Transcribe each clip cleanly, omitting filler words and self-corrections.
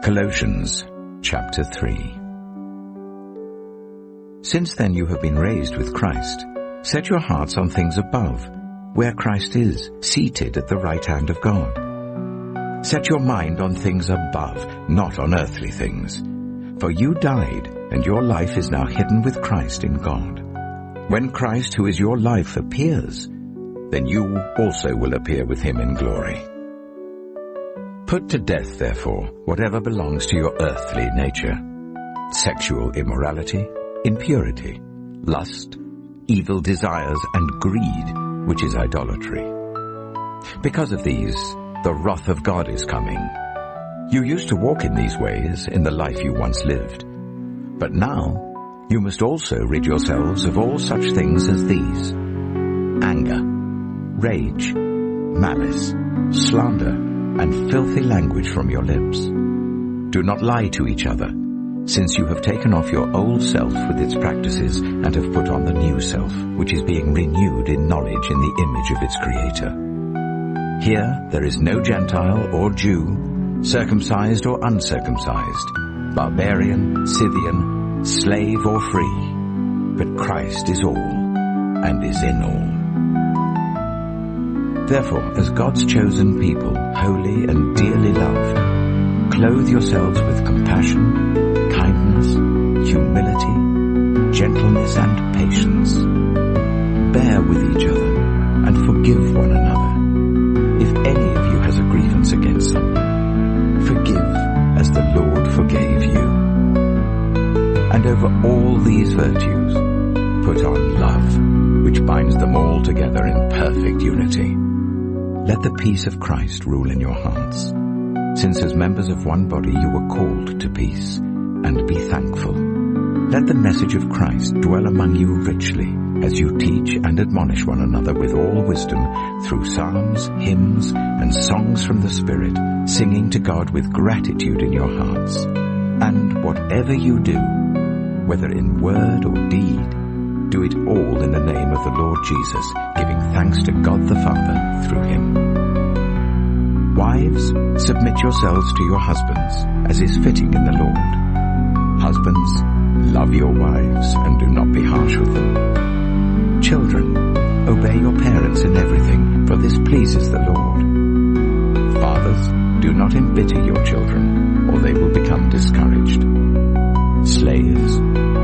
Colossians chapter 3. Since then you have been raised with Christ. Set your hearts on things above, where Christ is, seated at the right hand of God. Set your mind on things above, not on earthly things. For you died, and your life is now hidden with Christ in God. When Christ, who is your life, appears, then you also will appear with him in glory. Put to death, therefore, whatever belongs to your earthly nature: sexual immorality, impurity, lust, evil desires, and greed, which is idolatry. Because of these, the wrath of God is coming. You used to walk in these ways in the life you once lived. But now you must also rid yourselves of all such things as these: anger, rage, malice, slander, and filthy language from your lips. Do not lie to each other, since you have taken off your old self with its practices and have put on the new self, which is being renewed in knowledge in the image of its Creator. Here there is no Gentile or Jew, circumcised or uncircumcised, barbarian, Scythian, slave or free, but Christ is all and is in all. Therefore, as God's chosen people, holy and dearly loved, clothe yourselves with compassion, kindness, humility, gentleness, and patience. Bear with each other and forgive one another. If any of you has a grievance against someone, forgive as the Lord forgave you. And over all these virtues, put on love, which binds them all together in perfect unity. Let the peace of Christ rule in your hearts, since as members of one body you were called to peace, and be thankful. Let the message of Christ dwell among you richly, as you teach and admonish one another with all wisdom, through psalms, hymns, and songs from the Spirit, singing to God with gratitude in your hearts. And whatever you do, whether in word or deed, do it all in the name of the Lord Jesus, giving thanks to God the Father through him. Wives, submit yourselves to your husbands, as is fitting in the Lord. Husbands, love your wives, and do not be harsh with them. Children, obey your parents in everything, for this pleases the Lord. Fathers, do not embitter your children, or they will become discouraged. Slaves,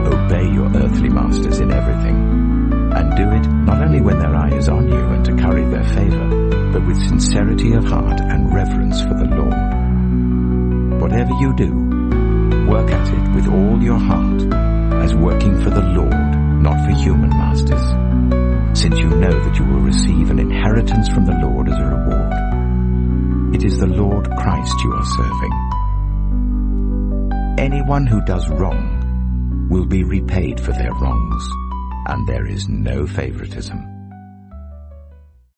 obey your earthly masters in everything, and do it not only when their eye is on you and to curry their favor, but with sincerity of heart and reverence for the Lord. Whatever you do, work at it with all your heart, as working for the Lord, not for human masters, since you know that you will receive an inheritance from the Lord as a reward. It is the Lord Christ you are serving. Anyone who does wrong will be repaid for their wrongs, and there is no favoritism.